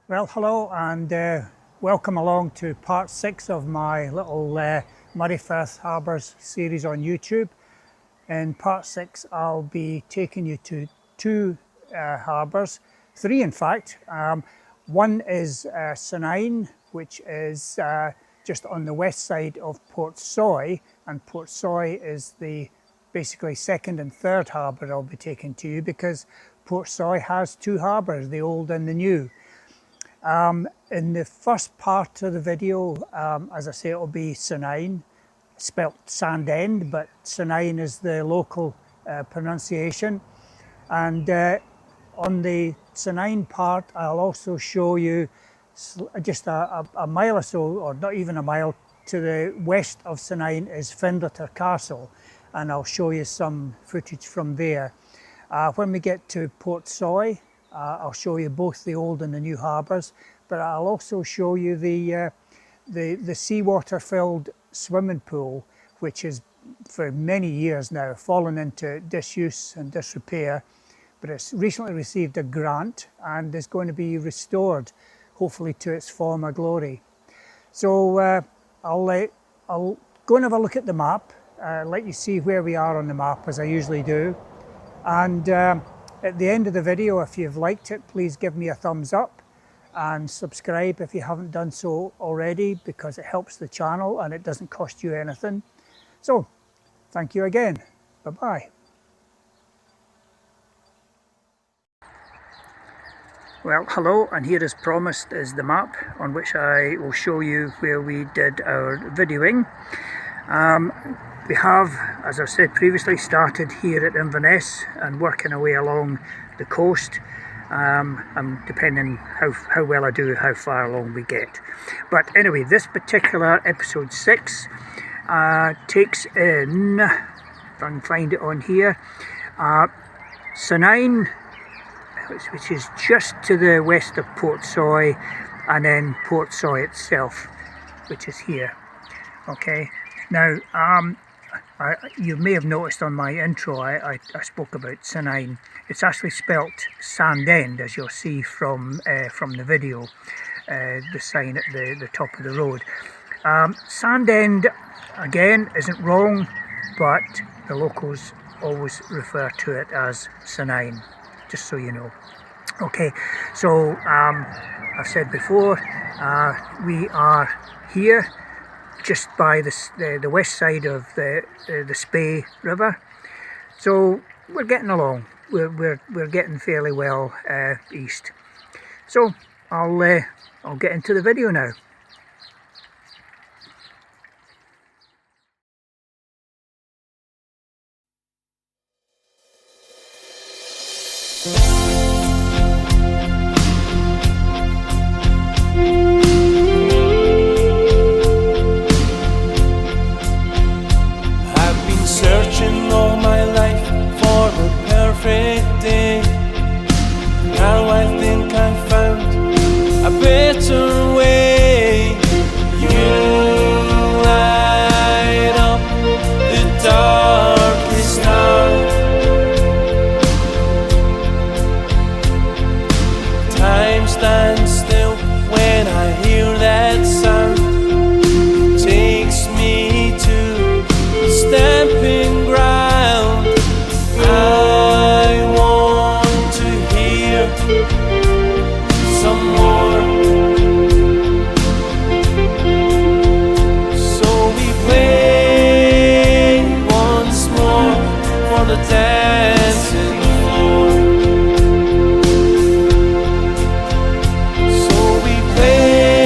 Well, hello and welcome along to part 6 of my little Moray Firth Harbours series on YouTube. In part 6 I'll be taking you to two harbours, three in fact. One is Sandend, which is just on the west side of Portsoy, and Portsoy is the basically second and third harbour I'll be taking to you, because Portsoy has two harbours, the old and the new. In the first part of the video, as I say, it'll be Sandend, spelt Sandend, but Sandend is the local pronunciation. And on the Sandend part, I'll also show you just a mile or so, or not even a mile, to the west of Sandend is Findlater Castle, and I'll show you some footage from there. When we get to Portsoy, I'll show you both the old and the new harbours, but I'll also show you the seawater-filled swimming pool, which has for many years now fallen into disuse and disrepair, but it's recently received a grant and is going to be restored, hopefully to its former glory. So I'll go and have a look at the map, let you see where we are on the map, as I usually do, and at the end of the video, if you've liked it, please give me a thumbs up and subscribe if you haven't done so already, because it helps the channel and it doesn't cost you anything. So, thank you again. Bye-bye. Well, hello, and here as promised is the map on which I will show you where we did our videoing. We have, as I've said previously, started here at Inverness and working our way along the coast, and depending how well I do, how far along we get. But anyway, this particular episode 6 takes in, if I can find it on here, Sandend, which is just to the west of Portsoy, and then Portsoy itself, which is here. Okay, now you may have noticed on my intro I spoke about Sandend. It's actually spelt Sandend, as you'll see from the video, the sign at the top of the road. Sandend, again, isn't wrong, but the locals always refer to it as Sandend, just so you know. Okay, so I've said before, we are here just by the west side of the Spey River, so we're getting along. We're getting fairly well east. So I'll get into the video now. So we play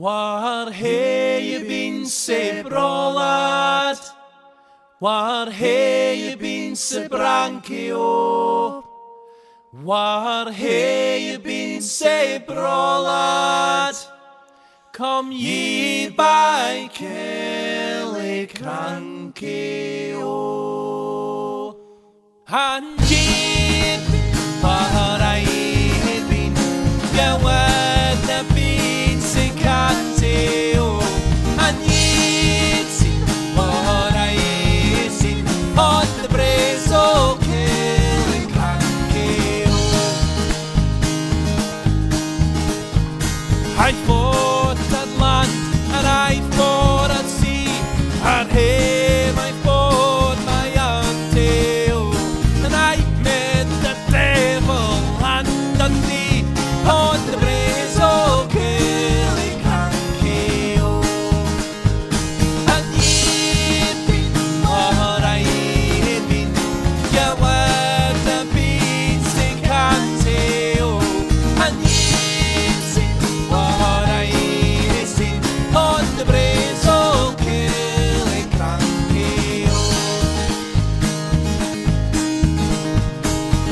Waar heb je been se bra lad? Waar heb je been se brankio? Waar heb je been se bra lad? Kom je bij kele krankio? Han je waar je been? Ja wat de been se kanteo? Han je zien waar je zien? Hot de brezo kele krankio. Hij voort het land en hij voort het zee. En hij voort mij anteo. En hij met de duivel en dan die hot de brezo kele krankio. En je bent waar hij bent. Ja wat de bent se kanteo. En je ziet waar hij zit. Hot de brezo kele krankio.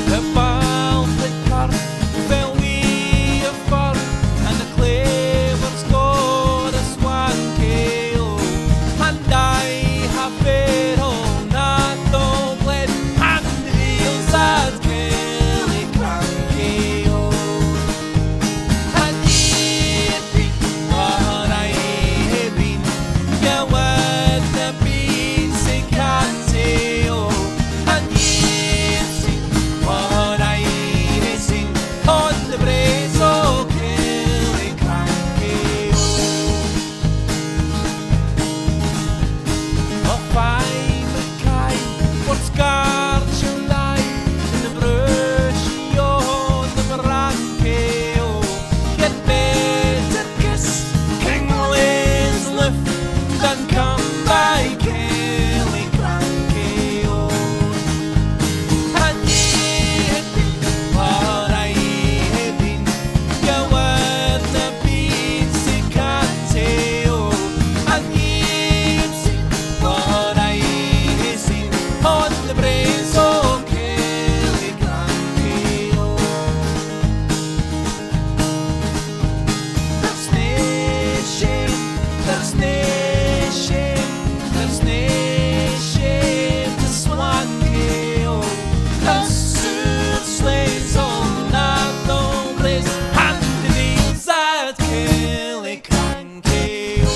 De bal, de kar, veel wie voor. En de klevers går de swankeo. En die ha pero nato bled. En de wiels uit kele krankio. En je bent waar hij bent. Ja wat de bent se kanteo. En je ziet waar hij zit. Hot de brezo kele krankio. Of bij mekaar wordt skaartje lei. In de broodje de brankeo. Get beter kiss, kingel is lift. Dan kan bij kele krankeo. En je bent waar hij bent. Ja wat de bent se kanteo. En je ziet waar hij zit. Hot de brezo kele krankeo. There's no shame, there's no shame, there's no shame to swankeo. The suit slays on that long place. And the wheels uit kele krankeo.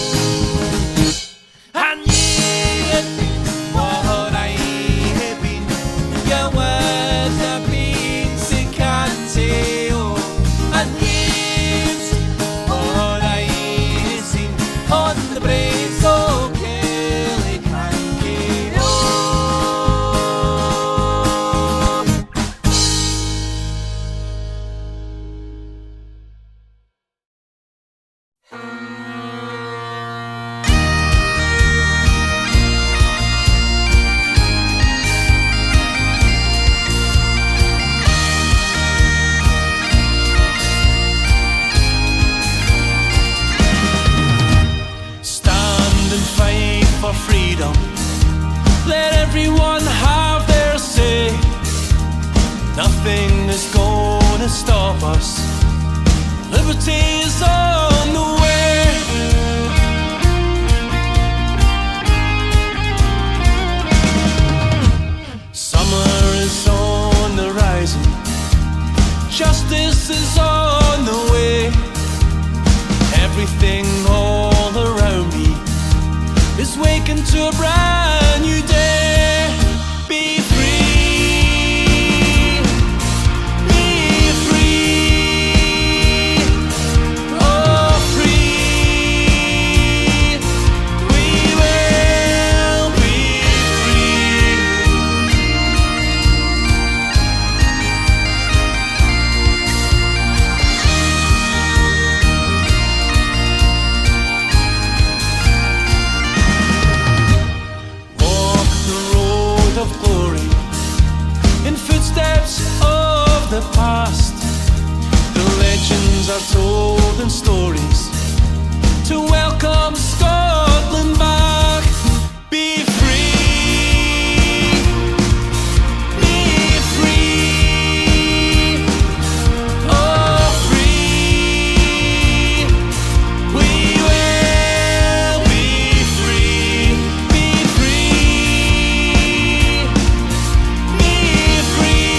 En je bent waar hij bent. Ja wat de bent se kanteo. En je ziet waar hij zit. Hot de brezo kele krankeo. Stand and fight for freedom. Let everyone have their say. Nothing is gonna stop us. Liberty is on the way. Summer is on the horizon. Justice is on the way. Everything all around me is waking to a brand new day. Be free, be free, oh free. We will be free. Walk the road of glory in footsteps of the past. The legends are told in stories to welcome Scotland back. Be free, be free, oh free. We will be free, be free, be free,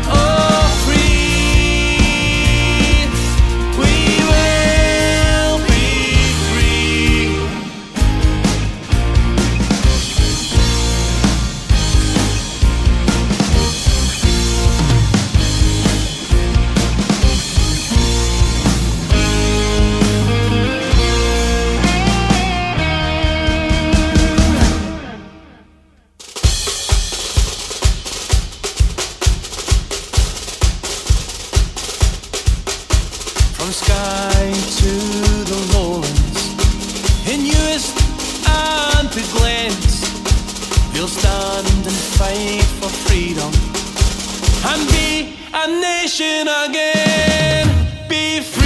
oh free. We will be free. From Skye to the lowlands, in Uist and the glens, we'll stand and fight for freedom and be a nation again. Be free.